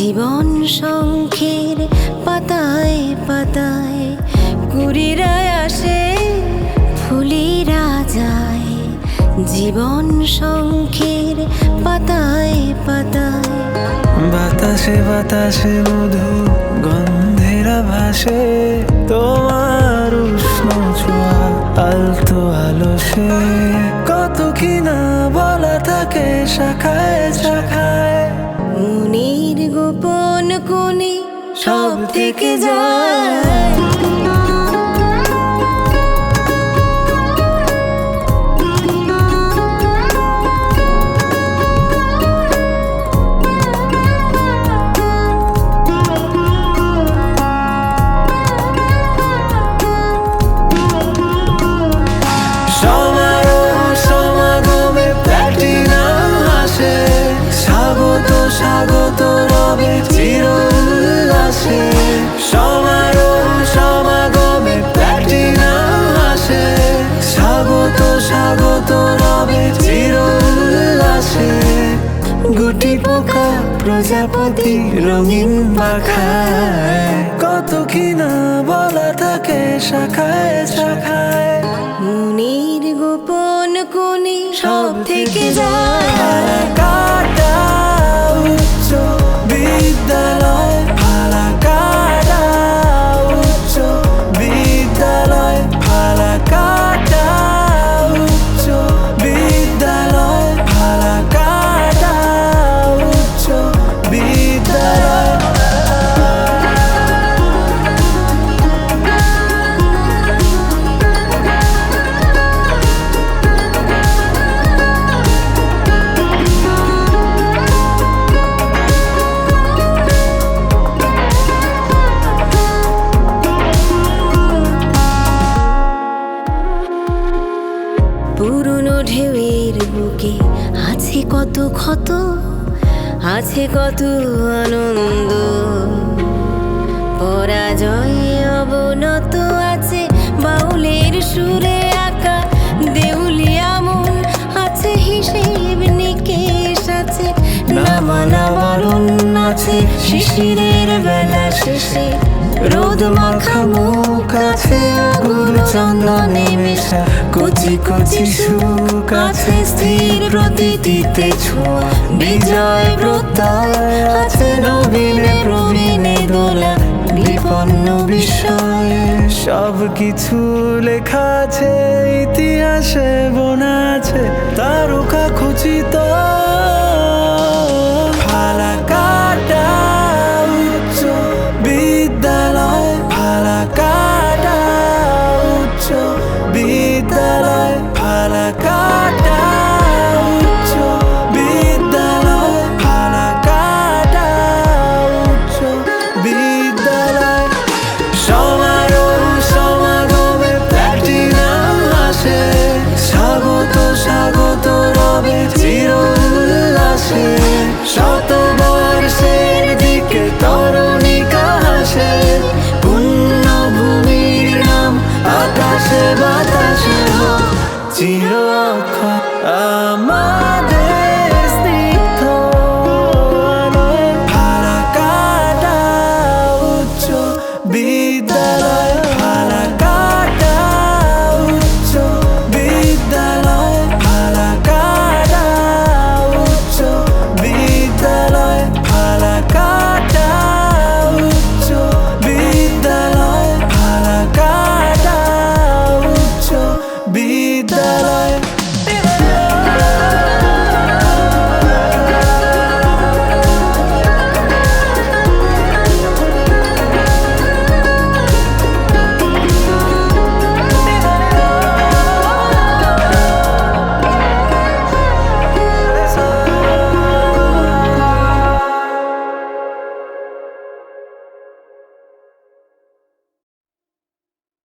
জীবন শঙ্খের পাতায় পাতায় কুড়িরা আসে ফুলেরা যায়। জীবন শঙ্খের পাতায় পাতায় বাতাসে বাতাসে মধু গন্ধেরা ভাসে, তোমার উষ্ণ ছোঁয়া আলতো আলসে। কত কিনা বলা থাকে শাখায় শাখায়, মনের গোপন কোণে সব থেকে যায়। স্বাগত রবে চির উল্লাসে, সমারোহ সমাগমে প্ল্যাটিনাম আসে। স্বাগত স্বাগত রবে চির উল্লাসে। গুটি পোকা প্রজাপতি রঙিন পাখায়, কত কিনা বলা থাকে শাখায় শাখায়। মনের গোপন কোণে সব থেকে যায়। বিদ্যালয় ফালাকাটা উচ্চ বিদ্যালয়, ফালাকাটা উচ্চ বিদ্যালয়, ফালাকাটা উচ্চ বিদ্যালয়। পুরনো ঢেউয়ের বুকে আছে কত ক্ষত, আছে কত আনন্দ। পরাজয় অবনত আছে বাউলের সুরে আঁকা দেউলিয়া মন। আছে হিসেব নিকেশ, আছে নামানা বারণ, আছে শিশিরের বেলা শেষে রোদ মাখা মুখ, আছে গুরু চন্দনে মেশা কচি কচি সুখ। আছে স্থির প্রতীতিতে ছোঁয়া বিজয় প্রত্যয়, আছে নবীনে প্রবীণে দোলা বিপন্ন বিস্ময়ে। সব কিছু লেখা আছে ইতিহাসে বোনা আছে তারকা খচিত। ফালাকাটা উচ্চ বিদ্যালয়, ফালাকাটা উচ্চ বিদ্যালয়, ফালাকাটা উচ্চ বিদ্যালয়, ফালাকাটা উচ্চ বিদ্যালয়। সমারোহ সমাগমে প্ল্যাটিনাম আসে, স্বাগত স্বাগত রবে চির উল্লাসে। শতবর্ষের দিকে তরুণিকা হাসে, পুণ্যভূমির নাম আকাশে বাতাসে হোক চির অক্ষয় আমাদের স্নিগ্ধ আলোয়। ফালাকাটা উচ্চ বিদ্যালয়, ফালাকাটা উচ্চ বিদ্যালয়, ফালাকাটা উচ্চ বিদ্যালয়, ফালাকাটা উচ্চ বিদ্যালয়, ফালাকাটা উচ্চ বিদ্যালয়।